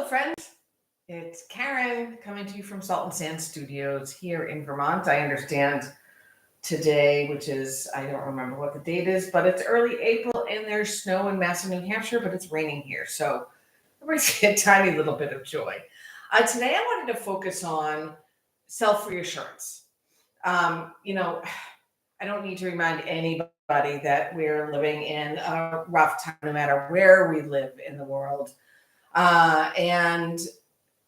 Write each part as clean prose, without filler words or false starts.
friends. It's Karen coming to you from Salt and Sand Studios here in Vermont. I understand today, which is, I don't remember what the date is, but it's early April and there's snow in Mass and New Hampshire, but it's raining here. So it brings me a tiny little bit of joy. Today, I wanted to focus on self-reassurance. I don't need to remind anybody that we're living in a rough time, no matter where we live in the world. And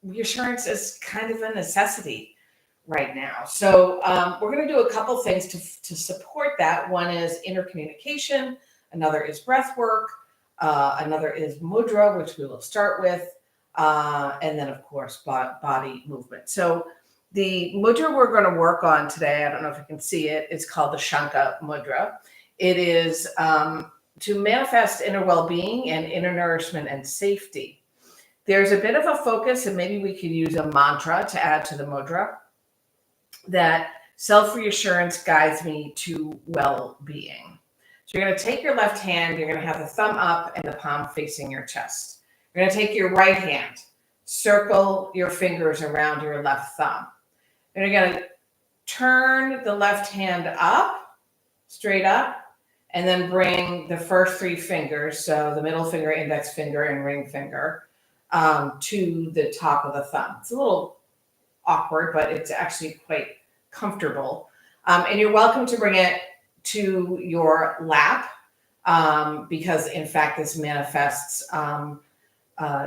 reassurance is kind of a necessity right now. So we're going to do a couple things to support that. One is inner communication. Another is breath work. Another is mudra, which we will start with. And then, of course, body movement. So the mudra we're going to work on today, I don't know if you can see it, it's called the Shanka mudra. It is to manifest inner well-being and inner nourishment and safety. There's a bit of a focus, and maybe we could use a mantra to add to the mudra, that self-reassurance guides me to well-being. So you're going to take your left hand, you're going to have the thumb up and the palm facing your chest. You're going to take your right hand, circle your fingers around your left thumb. And you're going to turn the left hand up, straight up, and then bring the first three fingers, so the middle finger, index finger, and ring finger, to the top of the thumb. It's a little awkward, but it's actually quite comfortable. And you're welcome to bring it to your lap, because in fact, this manifests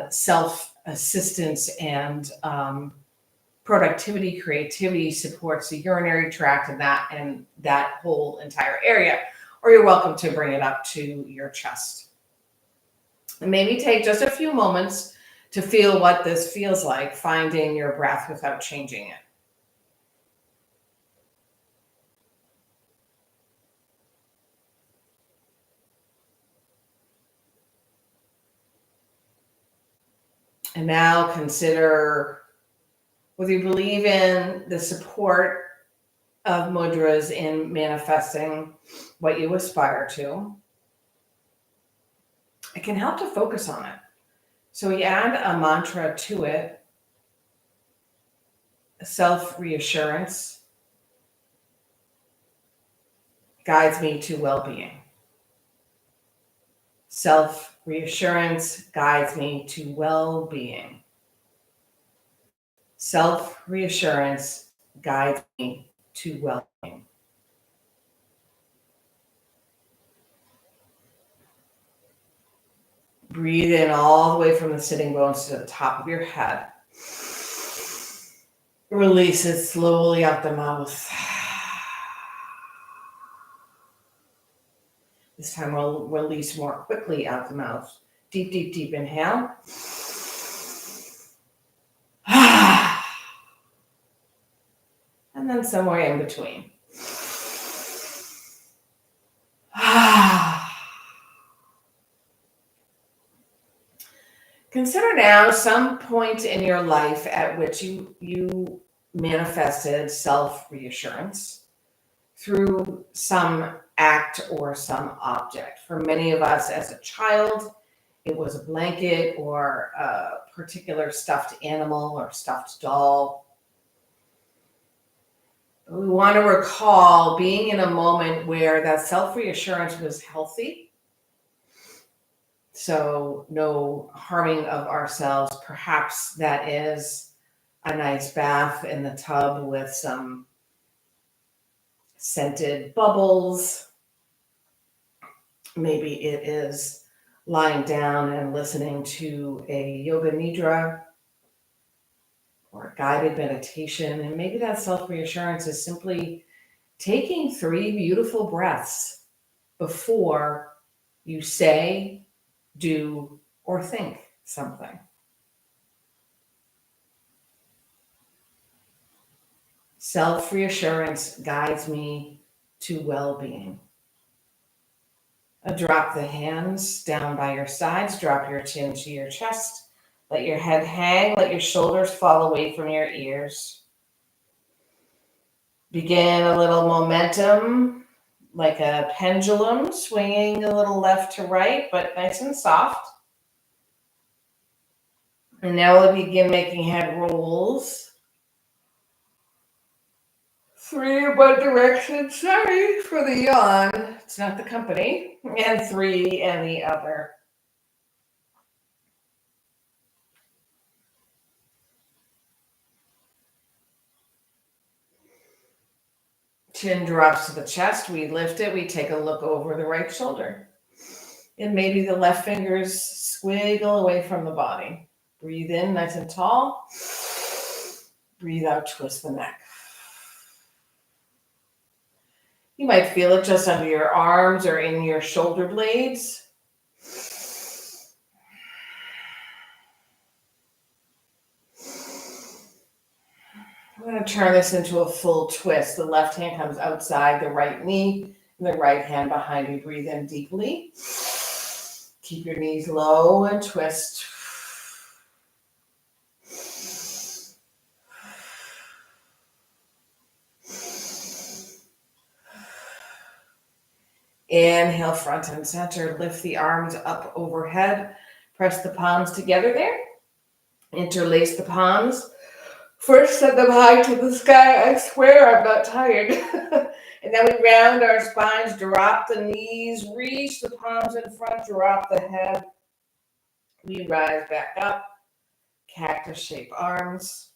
self-assistance and productivity, creativity, supports the urinary tract and that whole entire area. Or you're welcome to bring it up to your chest. And maybe take just a few moments to feel what this feels like, finding your breath without changing it. And now consider whether you believe in the support of mudras in manifesting what you aspire to. It can help to focus on it. So we add a mantra to it, self-reassurance guides me to well-being. Self-reassurance guides me to well-being. Self-reassurance guides me to well-being. Breathe in all the way from the sitting bones to the top of your head. Release it slowly out the mouth. This time we'll release more quickly out the mouth. Deep, deep, deep inhale. And then somewhere in between. Consider now some point in your life at which you manifested self-reassurance through some act or some object. For many of us as a child, it was a blanket or a particular stuffed animal or stuffed doll. We want to recall being in a moment where that self-reassurance was healthy. So no harming of ourselves. Perhaps that is a nice bath in the tub with some scented bubbles. Maybe it is lying down and listening to a yoga nidra or a guided meditation. And maybe that self-reassurance is simply taking 3 beautiful breaths before you say, do, or think something. Self-reassurance guides me to well-being. Drop the hands down by your sides. Drop your chin to your chest. Let your head hang. Let your shoulders fall away from your ears. Begin a little momentum, like a pendulum, swinging a little left to right, but nice and soft. And now we'll begin making head rolls. 3 in one direction. Sorry for the yawn. It's not the company. And 3 in the other. Chin drops to the chest. We lift it. We take a look over the right shoulder. And maybe the left fingers squiggle away from the body. Breathe in nice and tall. Breathe out, twist the neck. You might feel it just under your arms or in your shoulder blades. I'm going to turn this into a full twist. The left hand comes outside the right knee, and the right hand behind you. Breathe in deeply. Keep your knees low and twist. Inhale, front and center. Lift the arms up overhead. Press the palms together there. Interlace the palms. First, send them high to the sky. I swear I'm not tired. And then we round our spines, drop the knees, reach the palms in front, drop the head. We rise back up. Cactus shape arms.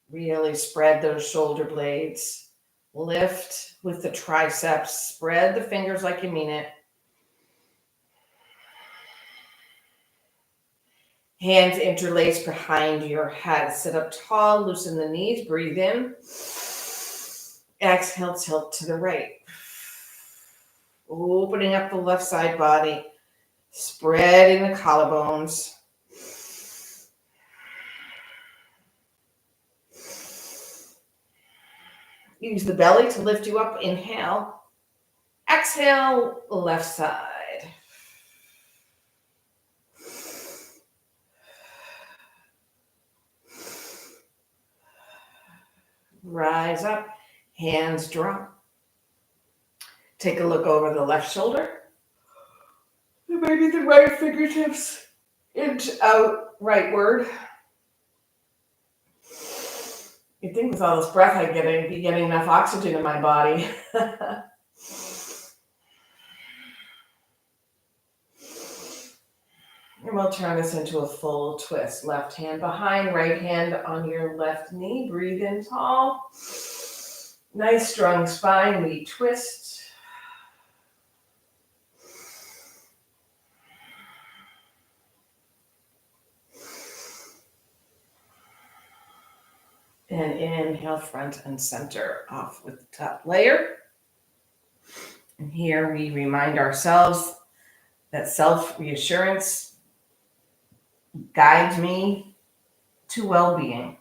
Really spread those shoulder blades. Lift with the triceps. Spread the fingers like you mean it. Hands interlaced behind your head. Sit up tall, loosen the knees, breathe in. Exhale, tilt to the right. Opening up the left side body. Spreading the collarbones. Use the belly to lift you up. Inhale. Exhale, left side. Rise up, hands drop. Take a look over the left shoulder. Maybe the right fingertips inch out rightward. You'd think with all this breath I'd be getting enough oxygen in my body. And we'll turn this into a full twist. Left hand behind, right hand on your left knee. Breathe in tall. Nice strong spine. We twist. And inhale, front and center off with the top layer. And here we remind ourselves that self-reassurance guides me to well-being.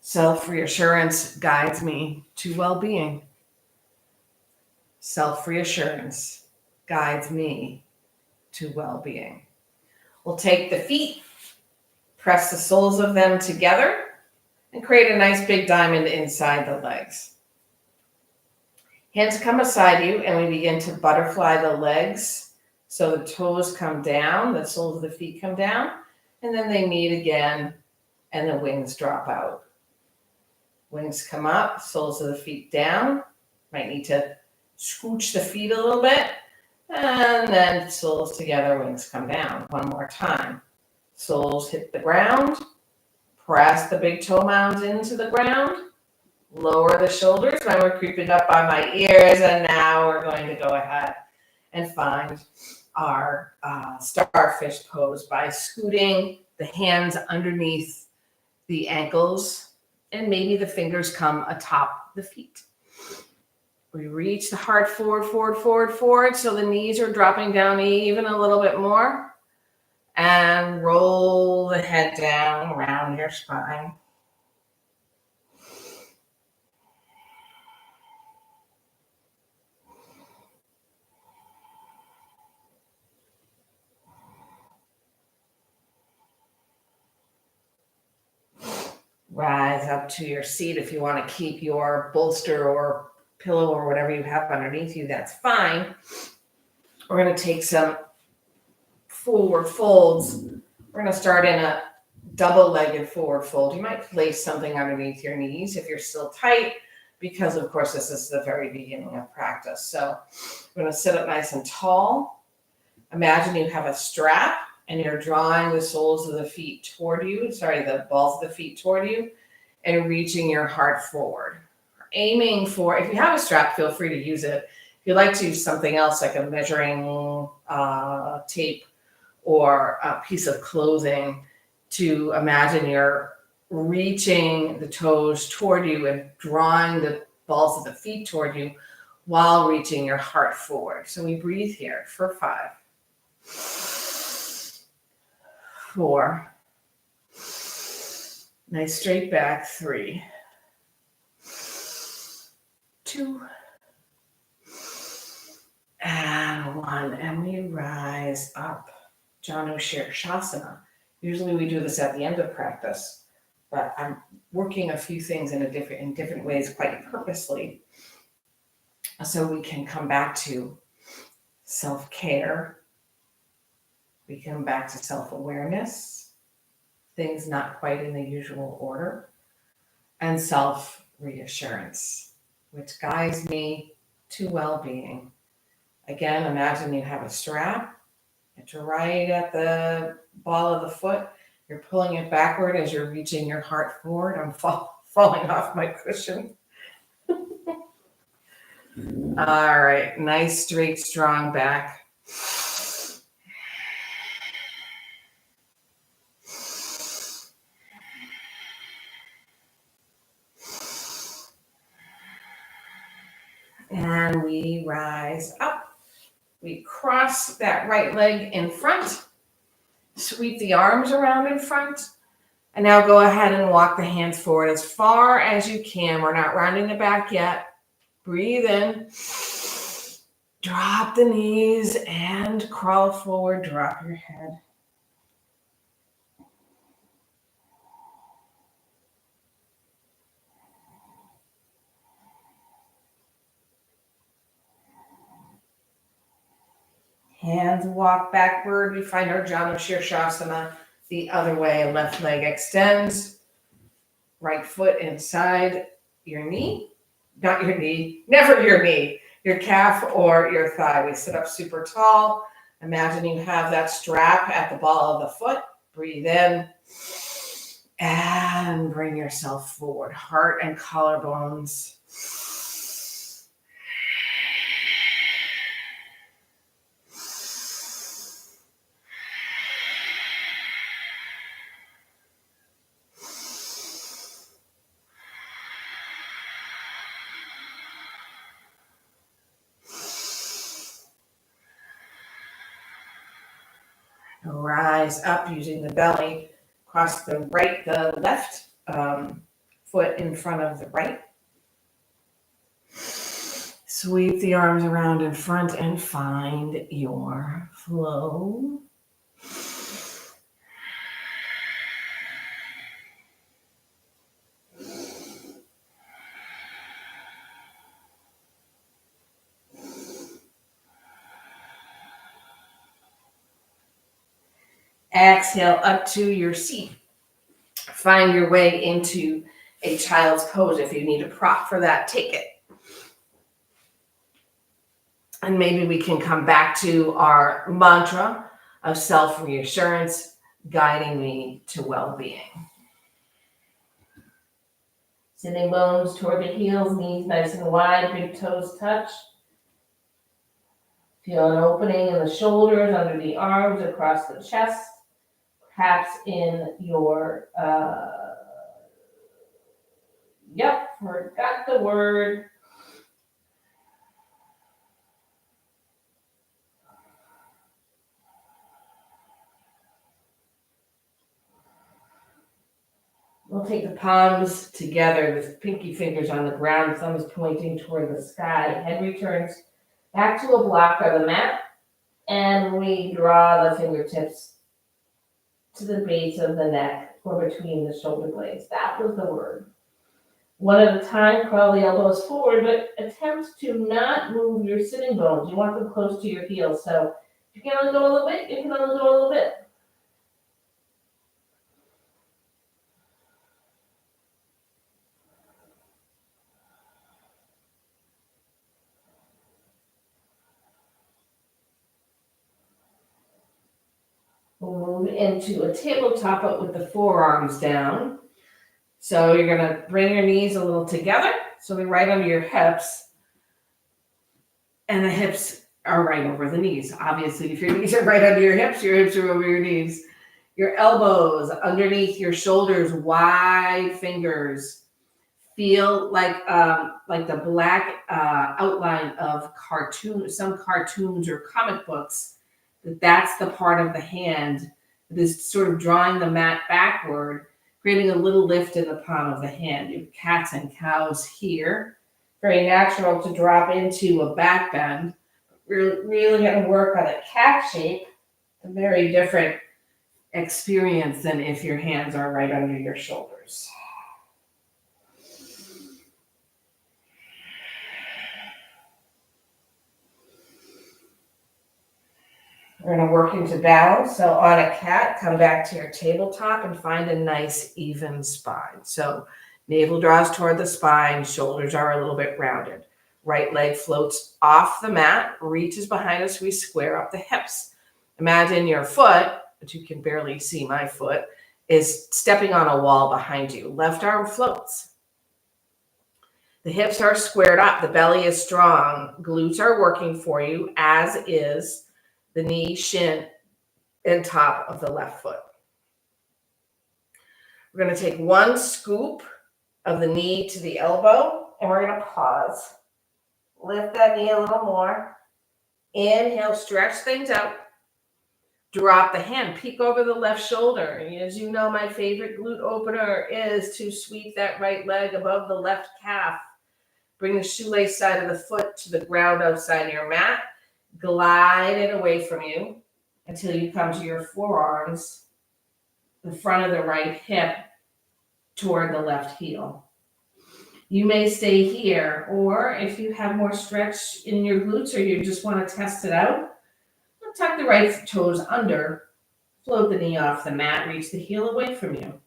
Self-reassurance guides me to well-being. Self-reassurance guides me to well-being. We'll take the feet, press the soles of them together, and create a nice big diamond inside the legs. Hands come beside you, and we begin to butterfly the legs. So the toes come down, the soles of the feet come down, and then they meet again, and the wings drop out. Wings come up, soles of the feet down. Might need to scooch the feet a little bit, and then soles together, wings come down. One more time. Soles hit the ground. Press the big toe mounds into the ground. Lower the shoulders. Now we're creeping up by my ears, and now we're going to go ahead and find our starfish pose by scooting the hands underneath the ankles, and maybe the fingers come atop the feet. We reach the heart forward, forward, forward, forward, so the knees are dropping down even a little bit more. And roll the head down around your spine. Rise up to your seat. If you want to keep your bolster or pillow or whatever you have underneath you, that's fine. We're going to take some forward folds. We're going to start in a double-legged forward fold. You might place something underneath your knees if you're still tight, because of course this is the very beginning of practice. So we're going to sit up nice and tall. Imagine you have a strap and you're drawing the soles of the feet toward you, the balls of the feet toward you, and reaching your heart forward. Aiming for, if you have a strap, feel free to use it. If you'd like to use something else like a measuring tape or a piece of clothing, to imagine you're reaching the toes toward you and drawing the balls of the feet toward you while reaching your heart forward. So we breathe here for 5, 4, nice straight back, 3, 2, and 1, and we rise up. Janu Shirshasana. Usually we do this at the end of practice, but I'm working a few things in different ways quite purposely, so we can come back to self-care. We come back to self-awareness, things not quite in the usual order, and self-reassurance, which guides me to well-being. Again, imagine you have a strap. It's right at the ball of the foot. You're pulling it backward as you're reaching your heart forward. I'm falling off my cushion. All right, nice, straight, strong back. And we rise up. We cross that right leg in front. Sweep the arms around in front. And now go ahead and walk the hands forward as far as you can. We're not rounding the back yet. Breathe in. Drop the knees and crawl forward. Drop your head. Hands walk backward. We find our Janu Shirshasana the other way. Left leg extends. Right foot inside your knee. Not your knee. Never your knee. Your calf or your thigh. We sit up super tall. Imagine you have that strap at the ball of the foot. Breathe in. And bring yourself forward. Heart and collarbones. Rise up using the belly. Cross the left foot in front of the right. Sweep the arms around in front and find your flow. Exhale up to your seat. Find your way into a child's pose. If you need a prop for that, take it. And maybe we can come back to our mantra of self-reassurance, guiding me to well-being. Sitting bones toward the heels, knees nice and wide, big toes touch. Feel an opening in the shoulders, under the arms, across the chest. Perhaps in your, forgot the word. We'll take the palms together with pinky fingers on the ground, thumb is pointing toward the sky. Head returns back to a block on the mat, and we draw the fingertips to the base of the neck or between the shoulder blades. That was the word. One at a time, crawl the elbows forward, but attempt to not move your sitting bones. You want them close to your heels. So If you can only go a little bit, you can only go a little bit. We'll move into a tabletop up with the forearms down. So you're going to bring your knees a little together. So they're right under your hips. And the hips are right over the knees. Obviously, if your knees are right under your hips are over your knees. Your elbows underneath your shoulders, wide fingers. Feel like the black outline of some cartoons or comic books. That's the part of the hand that is sort of drawing the mat backward, creating a little lift in the palm of the hand. You have cats and cows here. Very natural to drop into a back bend. We're really going to work on a cat shape, a very different experience than if your hands are right under your shoulders. We're going to work into balance. So on a cat, come back to your tabletop and find a nice even spine. So navel draws toward the spine, shoulders are a little bit rounded. Right leg floats off the mat, reaches behind us, we square up the hips. Imagine your foot, but you can barely see my foot, is stepping on a wall behind you. Left arm floats. The hips are squared up, the belly is strong, glutes are working for you, as is the knee, shin, and top of the left foot. We're going to take one scoop of the knee to the elbow, and we're going to pause. Lift that knee a little more. Inhale, stretch things out. Drop the hand, peek over the left shoulder. And as you know, my favorite glute opener is to sweep that right leg above the left calf. Bring the shoelace side of the foot to the ground outside your mat. Glide it away from you until you come to your forearms, the front of the right hip toward the left heel. You may stay here, or if you have more stretch in your glutes or you just want to test it out, tuck the right toes under, float the knee off the mat, reach the heel away from you.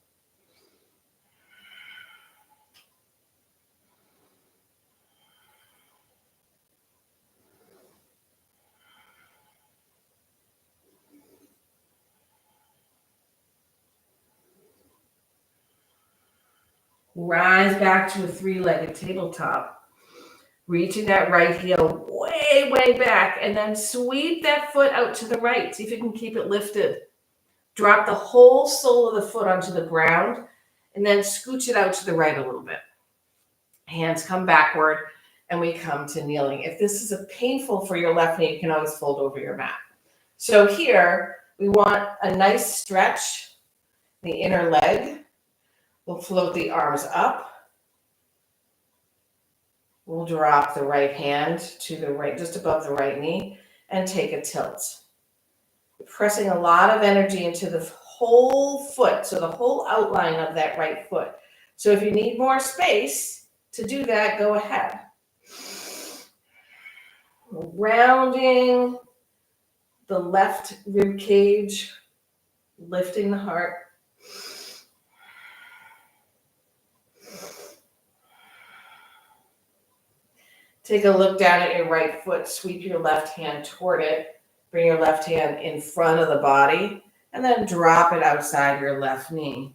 Rise back to a three-legged tabletop. Reaching that right heel way, way back, and then sweep that foot out to the right. See if you can keep it lifted. Drop the whole sole of the foot onto the ground, and then scooch it out to the right a little bit. Hands come backward, and we come to kneeling. If this is painful for your left knee, you can always fold over your mat. So here, we want a nice stretch, the inner leg. We'll float the arms up. We'll drop the right hand to the right, just above the right knee, and take a tilt. Pressing a lot of energy into the whole foot, so the whole outline of that right foot. So if you need more space to do that, go ahead. Rounding the left rib cage, lifting the heart. Take a look down at your right foot, sweep your left hand toward it, bring your left hand in front of the body, and then drop it outside your left knee.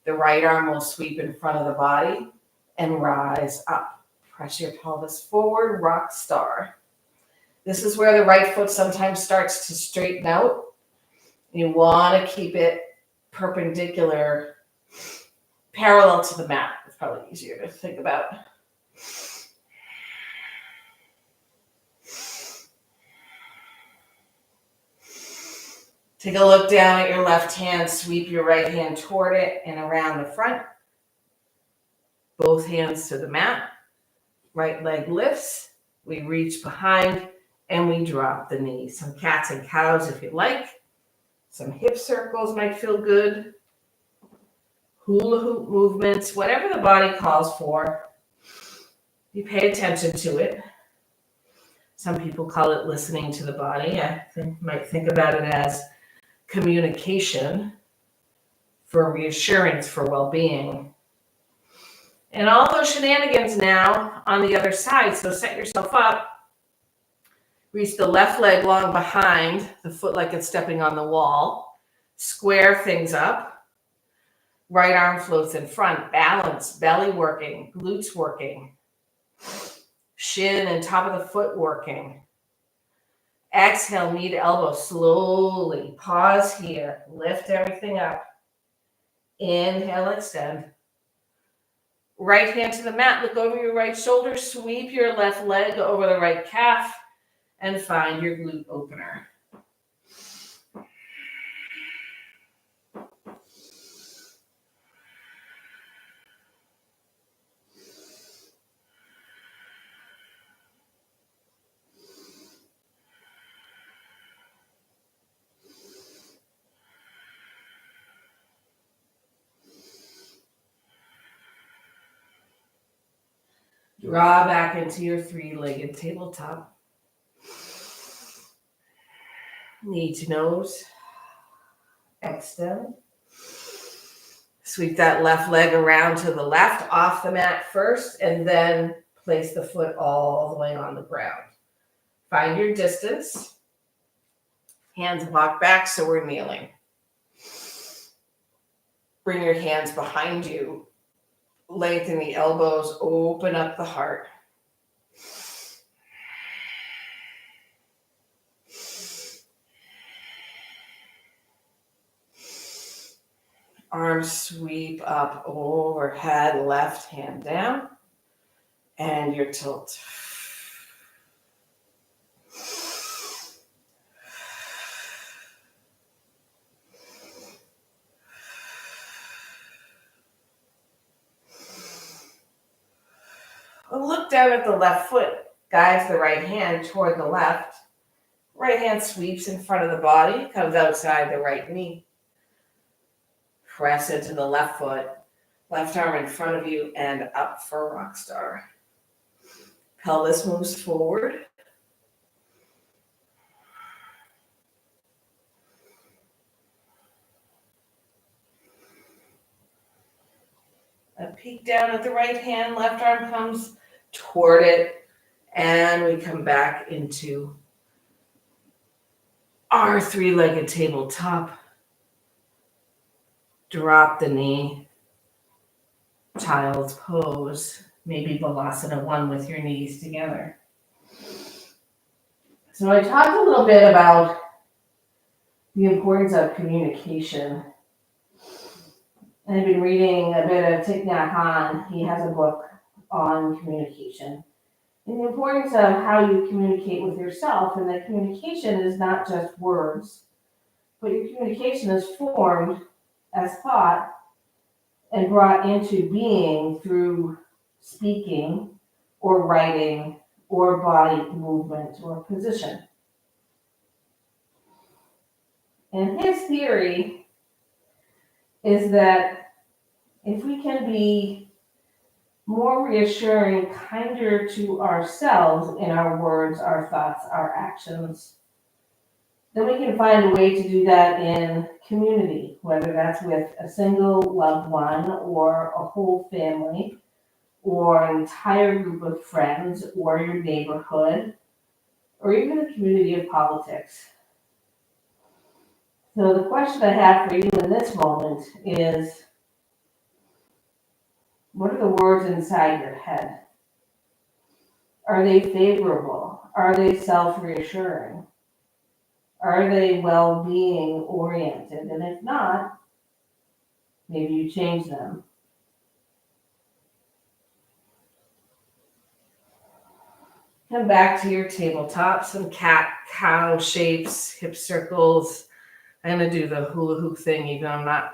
The right arm will sweep in front of the body and rise up. Press your pelvis forward, rock star. This is where the right foot sometimes starts to straighten out. You want to keep it perpendicular, parallel to the mat. It's probably easier to think about. Take a look down at your left hand, sweep your right hand toward it and around the front. Both hands to the mat. Right leg lifts. We reach behind and we drop the knee. Some cats and cows if you like. Some hip circles might feel good. Hula hoop movements, whatever the body calls for. You pay attention to it. Some people call it listening to the body. Might think about it as communication for reassurance, for well-being. And all those shenanigans now on the other side. So set yourself up. Reach the left leg long behind, the foot like it's stepping on the wall. Square things up. Right arm floats in front. Balance, belly working, glutes working. Shin and top of the foot working. Exhale, knee to elbow, slowly. Pause here. Lift everything up. Inhale, extend. Right hand to the mat. Look over your right shoulder. Sweep your left leg over the right calf and find your glute opener. Draw back into your three-legged tabletop. Knee to nose. Extend. Sweep that left leg around to the left, off the mat first, and then place the foot all the way on the ground. Find your distance. Hands walk back so we're kneeling. Bring your hands behind you. Lengthen the elbows, open up the heart. Arms sweep up overhead, left hand down, and your tilt. Look down at the left foot, guides the right hand toward the left. Right hand sweeps in front of the body, comes outside the right knee. Press into the left foot, left arm in front of you and up for rock star. Pelvis moves forward. A peek down at the right hand, left arm comes toward it, and we come back into our three-legged tabletop. Drop the knee, child's pose, maybe Balasana 1 with your knees together. So I talked a little bit about the importance of communication. I've been reading a bit of Thich Nhat Hanh. He has a book on communication and the importance of how you communicate with yourself, and that communication is not just words, but your communication is formed as thought and brought into being through speaking or writing or body movement or position. And his theory is that if we can be more reassuring, kinder to ourselves in our words, our thoughts, our actions, then we can find a way to do that in community, whether that's with a single loved one or a whole family or an entire group of friends or your neighborhood or even a community of politics. So the question I have for you in this moment is, what are the words inside your head? Are they favorable? Are they self-reassuring? Are they well-being oriented? And if not, maybe you change them. Come back to your tabletop, some cat-cow shapes, hip circles. I'm going to do the hula hoop thing, even though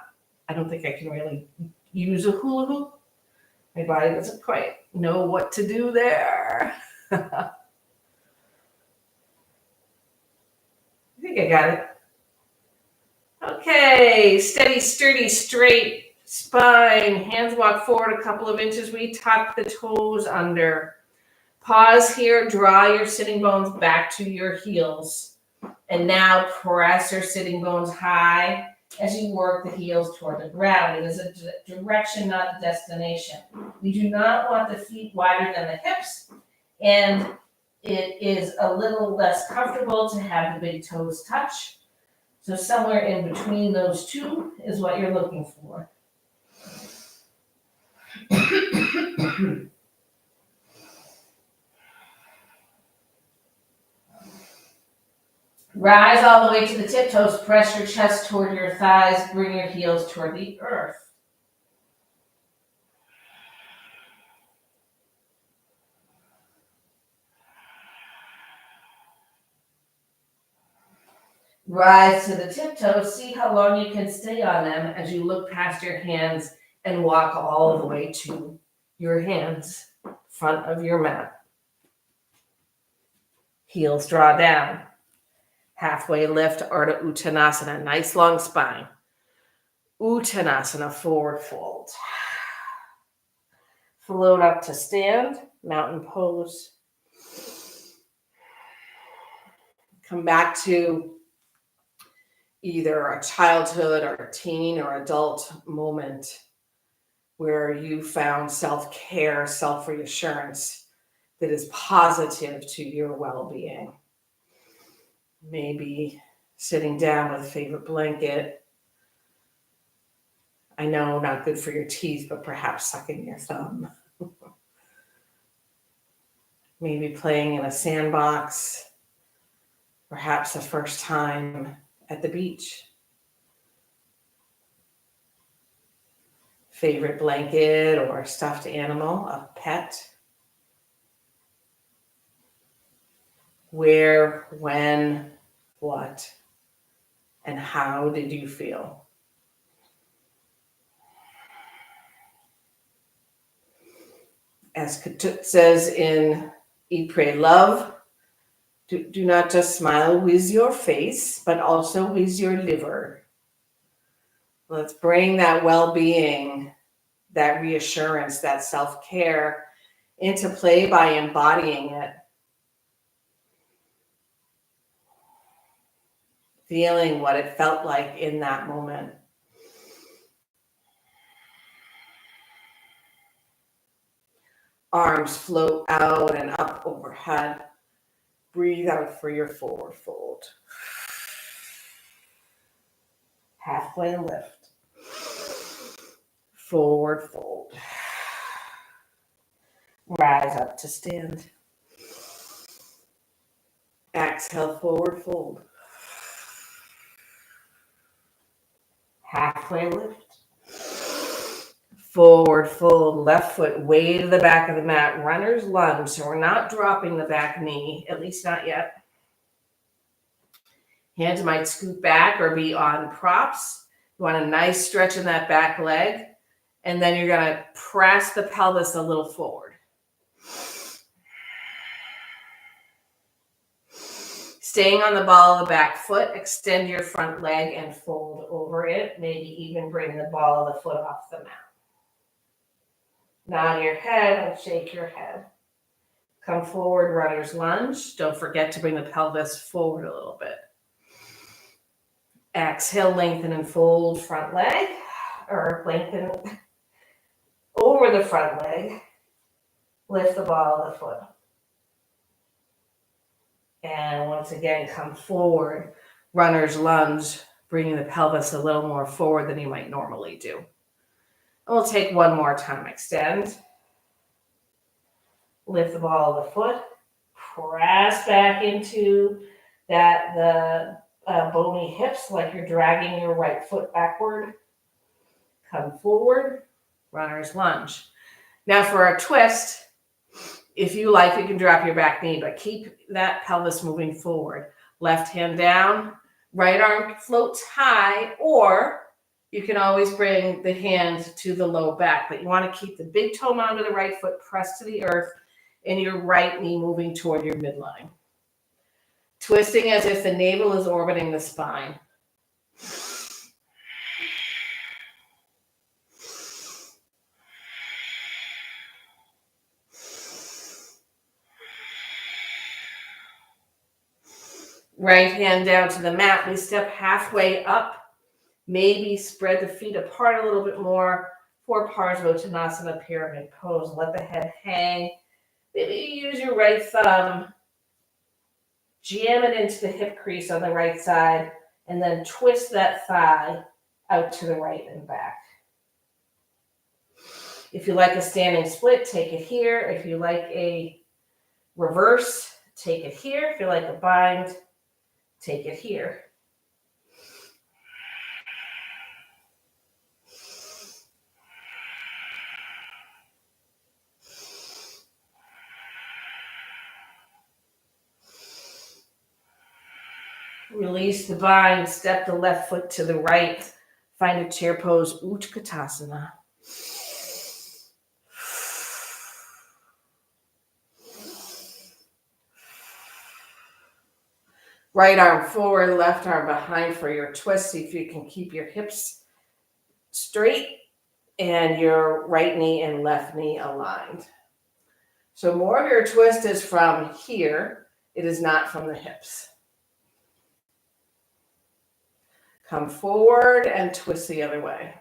I don't think I can really use a hula hoop. My body doesn't quite know what to do there. I think I got it. Okay, steady, sturdy, straight spine. Hands walk forward a couple of inches. We tuck the toes under. Pause here, draw your sitting bones back to your heels. And now press your sitting bones high as you work the heels toward the ground. It is a direction, not a destination. We do not want the feet wider than the hips, and it is a little less comfortable to have the big toes touch. So somewhere in between those two is what you're looking for. Rise all the way to the tiptoes. Press your chest toward your thighs. Bring your heels toward the earth. Rise to the tiptoes. See how long you can stay on them as you look past your hands and walk all the way to your hands, front of your mat. Heels draw down. Halfway lift, Ardha Uttanasana, nice long spine. Uttanasana, forward fold. Float up to stand, mountain pose. Come back to either a childhood or a teen or adult moment where you found self-care, self-reassurance that is positive to your well-being. Maybe sitting down with a favorite blanket. I know, not good for your teeth, but perhaps sucking your thumb. Maybe playing in a sandbox. Perhaps the first time at the beach. Favorite blanket or stuffed animal, a pet. Where, when, what, and how did you feel? As Ketut says in Eat, Pray, Love, do not just smile with your face, but also with your liver. Let's bring that well-being, that reassurance, that self-care into play by embodying it. Feeling what it felt like in that moment. Arms float out and up overhead. Breathe out for your forward fold. Halfway lift. Forward fold. Rise up to stand. Exhale, forward fold. Halfway lift. Forward fold, left foot way to the back of the mat. Runner's lunge. So we're not dropping the back knee, at least not yet. Hands might scoot back or be on props. You want a nice stretch in that back leg. And then you're going to press the pelvis a little forward. Staying on the ball of the back foot, extend your front leg and fold over it. Maybe even bring the ball of the foot off the mat. Nod your head and shake your head. Come forward, runner's lunge. Don't forget to bring the pelvis forward a little bit. Exhale, lengthen and fold front leg, or lengthen over the front leg. Lift the ball of the foot. And once again, come forward, runner's lunge, bringing the pelvis a little more forward than you might normally do. And we'll take one more time. Extend. Lift the ball of the foot. Press back into the bony hips like you're dragging your right foot backward. Come forward. Runner's lunge. Now for our twist, if you like, you can drop your back knee, but keep that pelvis moving forward. Left hand down, right arm floats high, or you can always bring the hand to the low back, but you want to keep the big toe mound of the right foot pressed to the earth and your right knee moving toward your midline. Twisting as if the navel is orbiting the spine. Right hand down to the mat. We step halfway up. Maybe spread the feet apart a little bit more for Parsvottanasana, pyramid pose. Let the head hang. Maybe you use your right thumb. Jam it into the hip crease on the right side, and then twist that thigh out to the right and back. If you like a standing split, take it here. If you like a reverse, take it here. If you like a bind, take it here. Release the bind, step the left foot to the right. Find a chair pose, Utkatasana. Right arm forward, left arm behind for your twist. See if you can keep your hips straight and your right knee and left knee aligned. So more of your twist is from here. It is not from the hips. Come forward and twist the other way.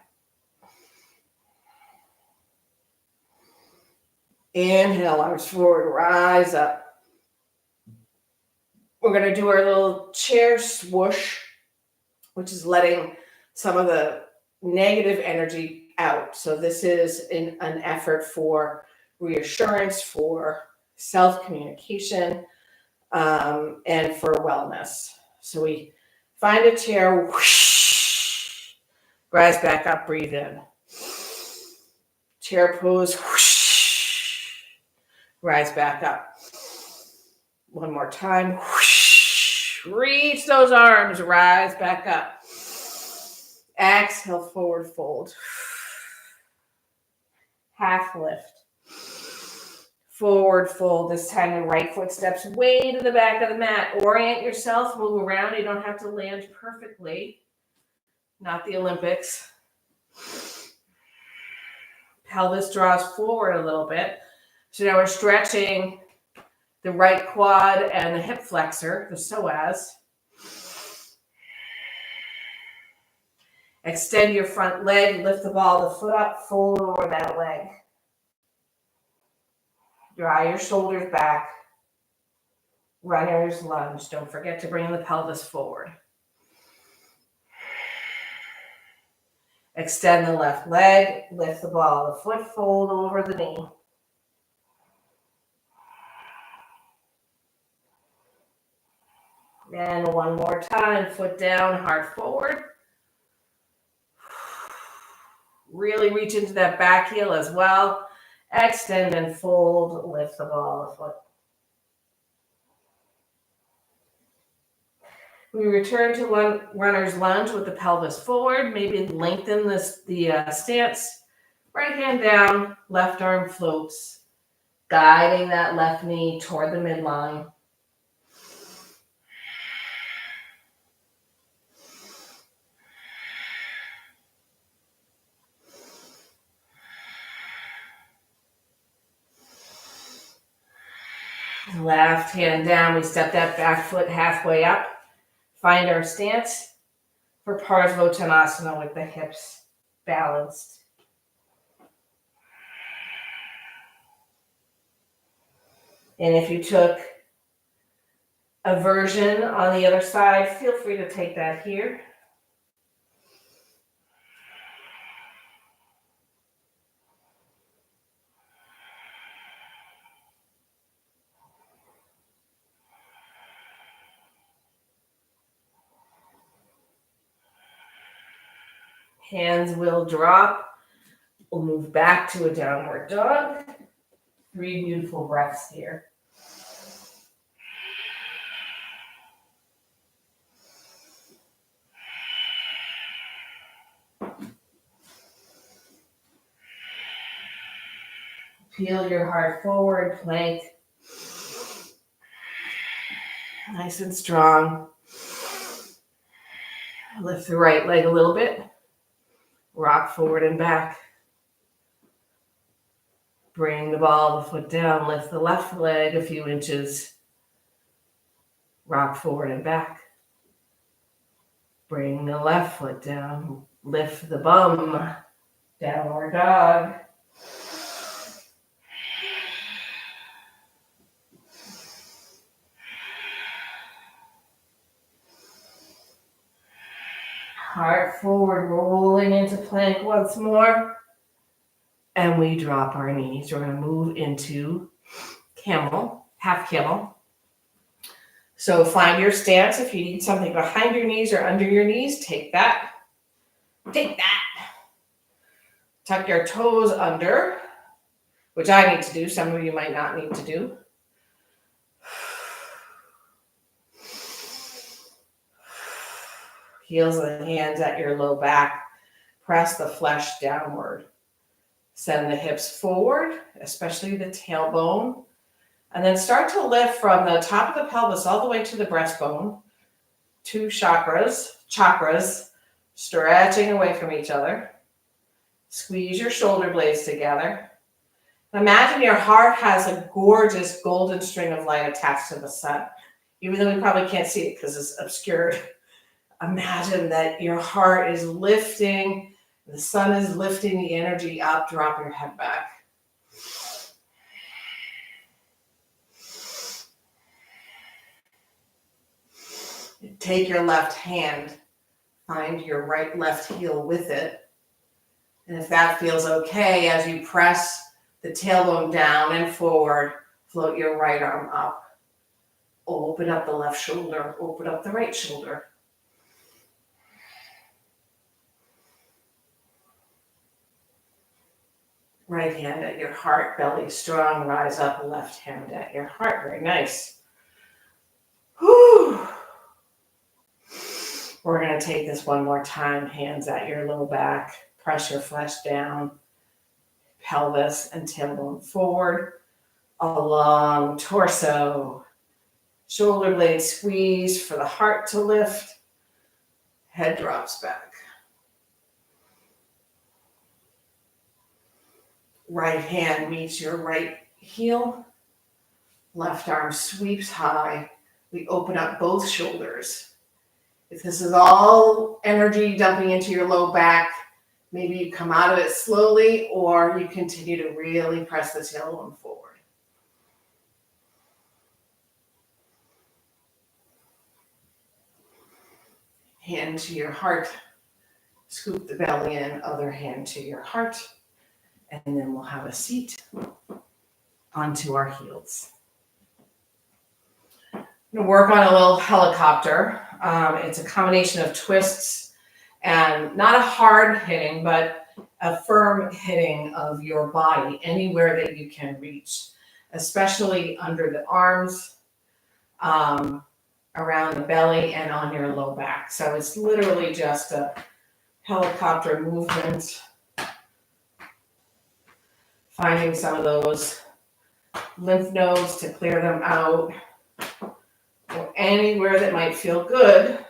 Inhale, arms forward, rise up. We're going to do our little chair swoosh, which is letting some of the negative energy out. So this is an effort for reassurance, for self-communication, and for wellness. So we find a chair, whoosh, rise back up, breathe in. Chair pose, whoosh, rise back up. One more time, whoosh, reach those arms, rise back up. Exhale, forward fold. Half lift. Forward fold. This time the right foot steps way to the back of the mat. Orient yourself, move around. You don't have to land perfectly. Not the Olympics. Pelvis draws forward a little bit. So now we're stretching the right quad and the hip flexor, the psoas. Extend your front leg, lift the ball of the foot up, fold over that leg. Draw your shoulders back. Runner's lunge. Don't forget to bring the pelvis forward. Extend the left leg, lift the ball of the foot, fold over the knee. And one more time, foot down, heart forward. Really reach into that back heel as well. Extend and fold, lift the ball of the foot. We return to runner's lunge with the pelvis forward. Maybe lengthen the stance. Right hand down, left arm floats, guiding that left knee toward the midline. Left hand down, we step that back foot halfway up. Find our stance for Parsvottanasana with the hips balanced. And if you took a version on the other side, feel free to take that here. Hands will drop. We'll move back to a downward dog. 3 beautiful breaths here. Peel your heart forward, plank. Nice and strong. Lift the right leg a little bit. Rock forward and back. Bring the ball of the foot down. Lift the left leg a few inches. Rock forward and back. Bring the left foot down. Lift the bum. Downward dog. Heart forward, rolling into plank once more. And we drop our knees. We're going to move into camel, half camel. So find your stance. If you need something behind your knees or under your knees, take that. Take that. Tuck your toes under, which I need to do. Some of you might not need to do. Heels and hands at your low back. Press the flesh downward. Send the hips forward, especially the tailbone. And then start to lift from the top of the pelvis all the way to the breastbone. 2 chakras, stretching away from each other. Squeeze your shoulder blades together. Imagine your heart has a gorgeous golden string of light attached to the sun. Even though we probably can't see it because it's obscured. Imagine that your heart is lifting, the sun is lifting the energy up. Drop your head back. Take your left hand, find your right left heel with it. And if that feels okay, as you press the tailbone down and forward, float your right arm up. Open up the left shoulder, open up the right shoulder. Right hand at your heart, belly strong, rise up, left hand at your heart. Very nice. Whew. We're going to take this one more time. Hands at your low back. Press your flesh down. Pelvis and tailbone forward. Along torso. Shoulder blades squeeze for the heart to lift. Head drops back. Right hand meets your right heel. Left arm sweeps high. We open up both shoulders. If this is all energy dumping into your low back, maybe you come out of it slowly or you continue to really press the tailbone forward. Hand to your heart. Scoop the belly in, other hand to your heart. And then we'll have a seat onto our heels. I'm going to work on a little helicopter. It's a combination of twists and not a hard hitting, but a firm hitting of your body anywhere that you can reach, especially under the arms, around the belly, and on your low back. So it's literally just a helicopter movement. Finding some of those lymph nodes to clear them out, or anywhere that might feel good.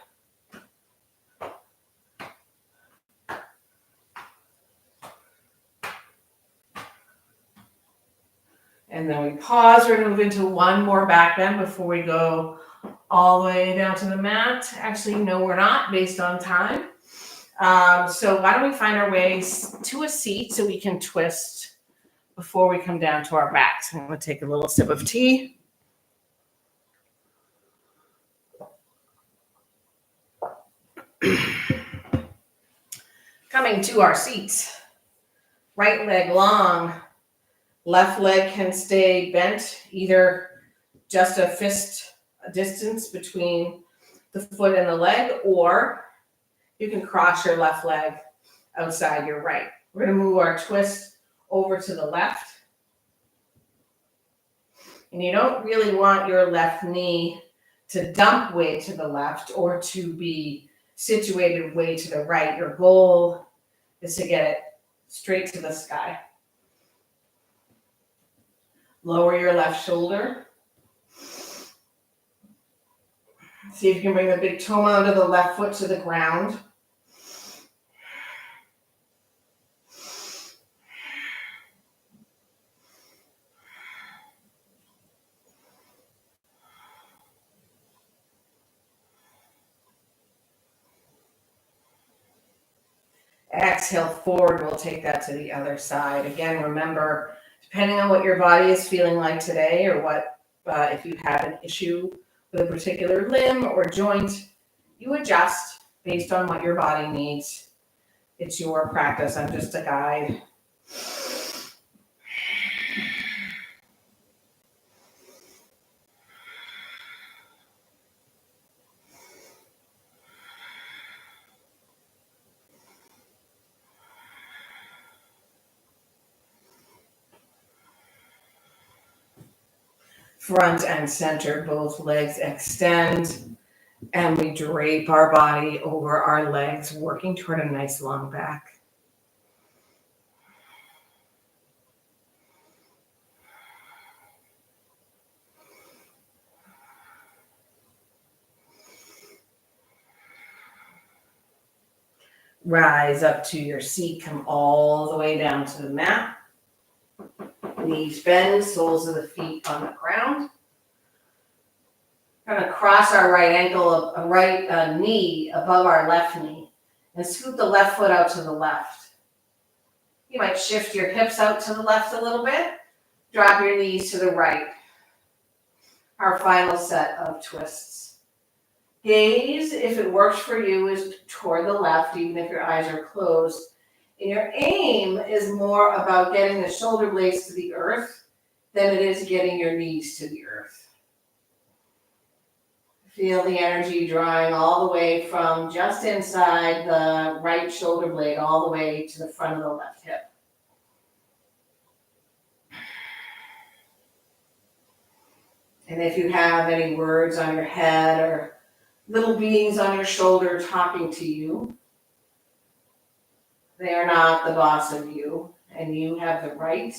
And then we pause. We're going to move into one more back bend before we go all the way down to the mat. Actually, no, we're not, based on time. So why don't we find our way to a seat so we can twist before we come down to our backs. I'm going to take a little sip of tea. Coming to our seats. Right leg long. Left leg can stay bent, either just a fist distance between the foot and the leg, or you can cross your left leg outside your right. We're going to move our twist over to the left. And you don't really want your left knee to dump way to the left or to be situated way to the right. Your goal is to get it straight to the sky. Lower your left shoulder. See if you can bring the big toe mound of the left foot to the ground. Exhale forward, we'll take that to the other side. Again, remember, depending on what your body is feeling like today, or what, if you have an issue with a particular limb or joint, you adjust based on what your body needs. It's your practice. I'm just a guide. Front and center, both legs extend, and we drape our body over our legs, working toward a nice long back. Rise up to your seat, come all the way down to the mat. Knees bend, soles of the feet on the ground. We're going to cross our right ankle, right knee above our left knee, and scoot the left foot out to the left. You might shift your hips out to the left a little bit. Drop your knees to the right. Our final set of twists. Gaze, if it works for you, is toward the left, even if your eyes are closed. And your aim is more about getting the shoulder blades to the earth than it is getting your knees to the earth. Feel the energy drawing all the way from just inside the right shoulder blade all the way to the front of the left hip. And if you have any words on your head or little beings on your shoulder talking to you, they are not the boss of you, and you have the right.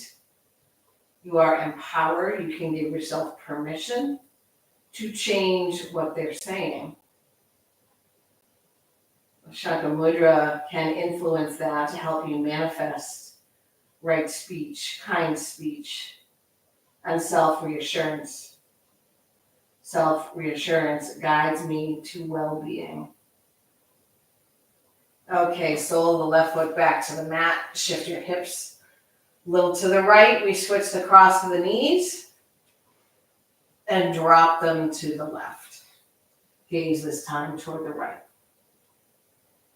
You are empowered. You can give yourself permission to change what they're saying. Shaka mudra can influence that to help you manifest right speech, kind speech, and self-reassurance. Self-reassurance guides me to well-being. Okay, sole of the left foot back to the mat. Shift your hips a little to the right. We switch the cross of the knees and drop them to the left. Gaze this time toward the right.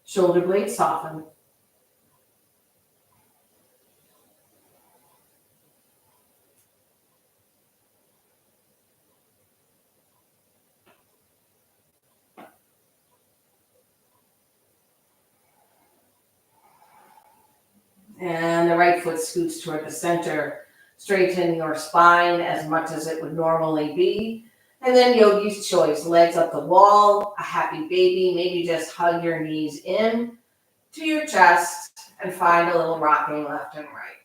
Shoulder blades soften. And the right foot scoots toward the center. Straighten your spine as much as it would normally be. And then yogi's choice, legs up the wall, a happy baby. Maybe just hug your knees in to your chest and find a little rocking left and right.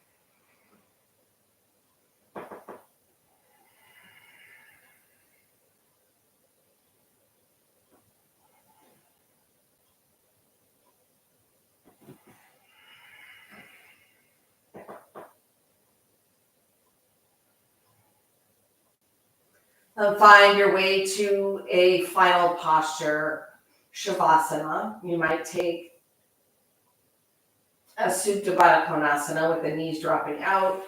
And find your way to a final posture, Shavasana. You might take a Supta Baddha Konasana with the knees dropping out,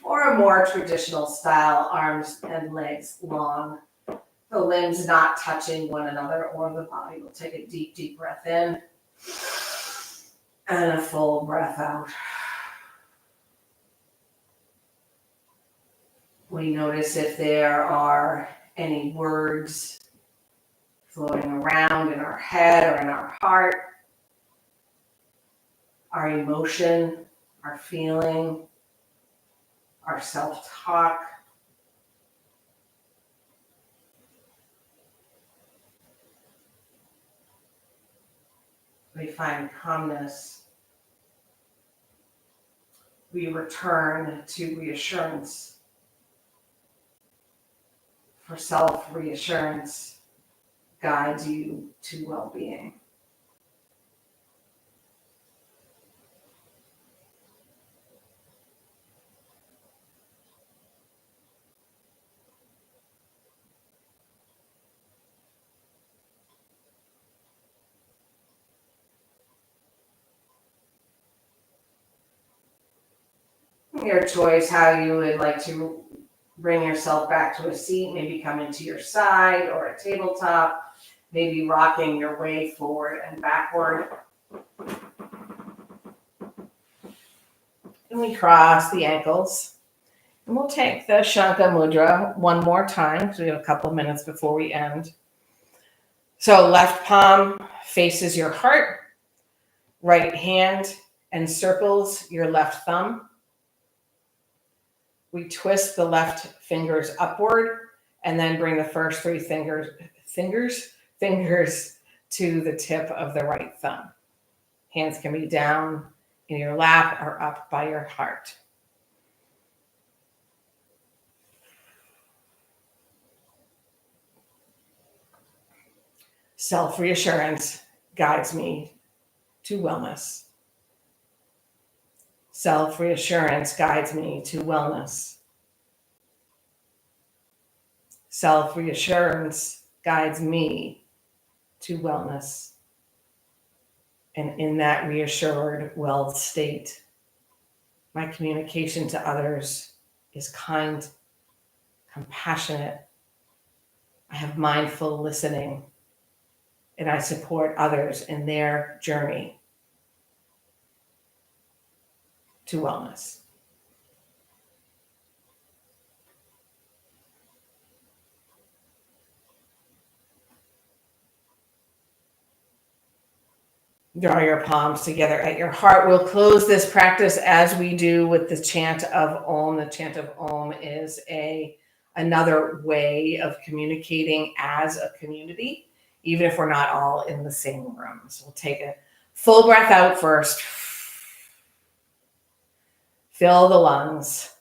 or a more traditional style, arms and legs long, the limbs not touching one another or the body. We'll take a deep, deep breath in and a full breath out. We notice if there are any words floating around in our head or in our heart, our emotion, our feeling, our self-talk. We find calmness. We return to reassurance. For self-reassurance guides you to well-being. Your choice how you would like to bring yourself back to a seat, maybe coming to your side or a tabletop, maybe rocking your way forward and backward. And we cross the ankles. And we'll take the Shanka Mudra one more time because we have a couple minutes before we end. So left palm faces your heart, right hand encircles your left thumb. We twist the left fingers upward and then bring the first three fingers to the tip of the right thumb. Hands can be down in your lap or up by your heart. Self-reassurance guides me to wellness. Self-reassurance guides me to wellness. Self-reassurance guides me to wellness. And in that reassured, well state, my communication to others is kind, compassionate. I have mindful listening, and I support others in their journey to wellness. Draw your palms together at your heart. We'll close this practice as we do with the chant of Om. The chant of Om is another way of communicating as a community, even if we're not all in the same room. So we'll take a full breath out first. Fill the lungs.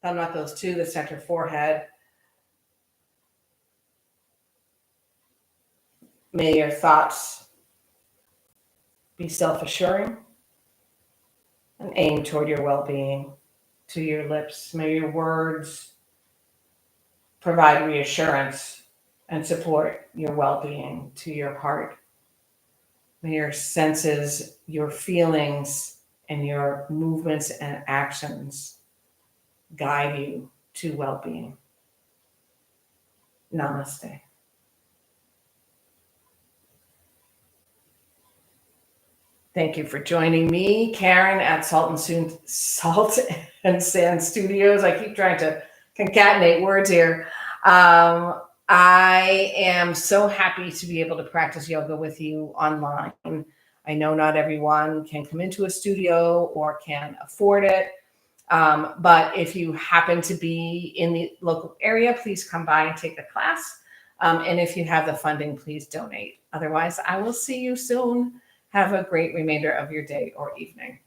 Thumb knuckles to the center forehead. May your thoughts be self-assuring and aim toward your well-being. To your lips, may your words provide reassurance and support your well-being. To your heart, may your senses, your feelings, and your movements and actions guide you to well-being. Namaste. Thank you for joining me, Karen, at Salt and Sand Studios. I keep trying to concatenate words here. I am so happy to be able to practice yoga with you online. I know not everyone can come into a studio or can afford it. But if you happen to be in the local area, please come by and take the class. And if you have the funding, please donate. Otherwise, I will see you soon. Have a great remainder of your day or evening.